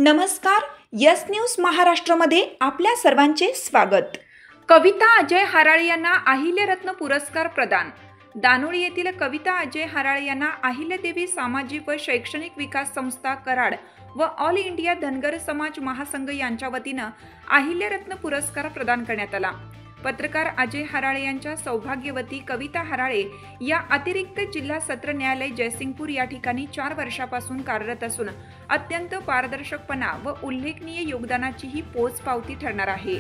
नमस्कार, yes news महाराष्ट्रामध्ये आपल्या सर्वांचे स्वागत। कविता अजय हराळे यांना अहिल्यारत्न पुरस्कार प्रदान। दानोळी येथील कविता अजय हराळे यांना अहिल्यादेवी सामाजिक व शैक्षणिक विकास संस्था कराड व ऑल इंडिया धनगर समाज महासंघ यांच्या वतीने अहिल्यारत्न पुरस्कार प्रदान करण्यात आला। पत्रकार अजय हराळे यांच्या सौभाग्यवती कविता हराळे या अतिरिक्त जिल्हा सत्र न्यायालय जयसिंगपूर या ठिकाणी 4 वर्षापासून कार्यरत असून अत्यंत पारदर्शकपणा व उल्लेखनीय योगदानाची ही पोचपावती ठरणार आहे।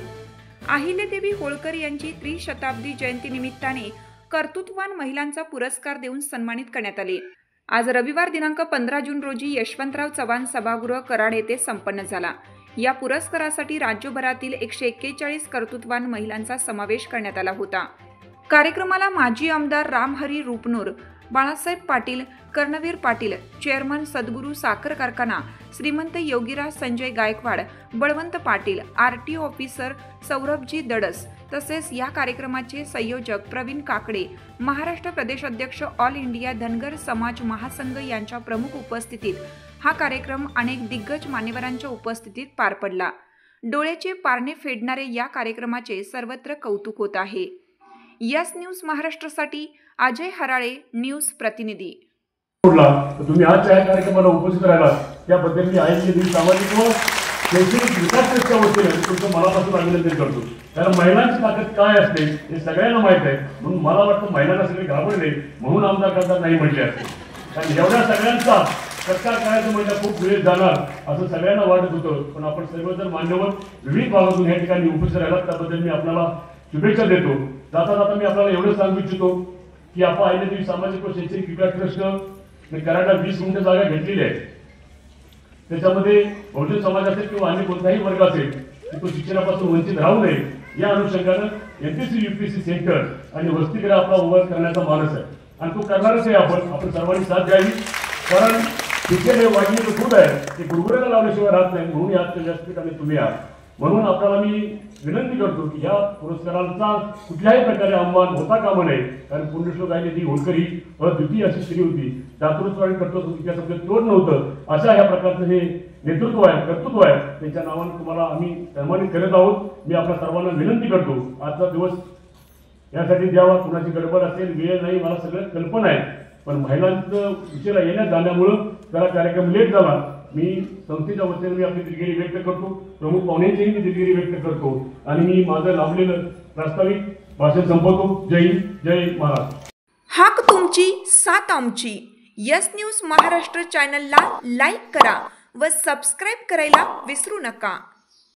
अहिल्यादेवी होळकर यांची त्रिशताब्दी जयंती निमित्ताने कर्तृत्ववान महिलांचा पुरस्कार देऊन सन्मानित करण्यात आले। आज रविवार दिनांक 15 जून रोजी यशवंतराव चव्हाण सभागृह कराड येथे संपन्न झाला। या पुरस्कारासाठी राज्यभरातील 141 कर्तृत्ववान महिलांचा समावेश करण्यात आला होता। कार्यक्रमाला माजी आमदार रामहरी रूपनूर, बाळासाहेब पाटील, कर्णवीर पाटील, चेअरमन सद्गुरू साखर कारखाना, श्रीमंत योगीराज संजय गायकवाड, बळवंत पाटील, आरटीओ ऑफिसर सौरभजी दडस तसेच या कार्यक्रमाचे संयोजक प्रवीण काकडे, महाराष्ट्र प्रदेश अध्यक्ष ऑल इंडिया धनगर समाज महासंघ यांच्या प्रमुख उपस्थितीत हा कार्यक्रम अनेक दिग्गज मान्यवरांच्या उपस्थितीत पार पडला। डोळ्याचे पारणे फेडणारे या कार्यक्रमाचे सर्वत्र कौतुक होत आहे। यस न्यूज महाराष्ट्रासाठी अजय हराळे, न्यूज प्रतिनिधी। तुम्ही आज या कार्यक्रमाला उपस्थित राहिला त्याबद्दल मी अहिल्यादेवी सामाजिक व शैक्षणिक विकास संस्थेच्या वतीने तुमचं मनापासून अभिनंदन करतो। कारण महिलांची ताकद काय असते हे सगळ्यांना माहित आहे, म्हणून मला वाटतं महिलांना सगळे घाबरले म्हणून आमदार करतात नाही म्हटले असते। कारण एवढ्या सगळ्यांचा सरकार करायचं म्हणजे खूप वेळ जाणार असं सगळ्यांना वाटत होतं, पण आपण सर्वजण मान्यवर विविध भागातून या ठिकाणी उपस्थित राहिला त्याबद्दल मी आपल्याला शुभेच्छा देतो। जाता जाता मी आपल्याला एवढं सांगू इच्छितो की आपण अहिल्यादेवी सामाजिक व शैक्षणिक विकास ट्रस्ट कराडला 20 गुंठ जागा घेतलेली आहे। त्याच्यामध्ये बहुजन समाज असेल किंवा अन्य कोणताही वर्ग असेल तो शिक्षणापासून वंचित राहू नये या अनुषंगाने एमपीसी यूपीसी सेंटर आणि वसतिगृह आपला उभा करण्याचा मानस आहे आणि तो करणारच आहे। आपण सर्वांनी साथ द्यावी, कारण शिक्षण हे वाढलेलं खूप आहे, ते गुरुकुलाला लावल्याशिवाय राहत नाही, म्हणून या व्यासपीठाने तुम्ही आहात। म्हणून आपल्याला मी विनंती करतो की या पुरस्कारांचा कुठल्याही प्रकारे अवमान होता कामा नये, कारण पुण्यश्लोक अहिल्यादेवी होळकर ही अद्वितीय अशी स्त्री होती, दातृत्व आणि कर्तृत्व इतिहासामध्ये तोड नव्हतं अशा ह्या प्रकारचं हे नेतृत्व आहे, कर्तृत्व आहे, त्यांच्या नावाने तुम्हाला आम्ही सन्मानित करत आहोत। मी आपल्या सर्वांना विनंती करतो आजचा दिवस यासाठी द्यावा, कुणाची गडबड असेल वेळ नाही मला सगळं कल्पना आहे, पण महिलांचं उशिरा येण्यात जाण्यामुळं जरा कार्यक्रम लेट झाला। मी संस्थेच्या वतीने मी आपली दिलगिरी व्यक्त करतो, प्रमुख पाहुण्यांचीही मी दिलगिरी व्यक्त करतो आणि मी माझं लाभलेलं प्रास्ताविक भाषण संपवतो। जय हिंद, जय महाराष्ट्र। हाक तुमची साथ आमची। यस न्यूज महाराष्ट्र चॅनलला लाईक करा व सबस्क्राईब करायला विसरू नका।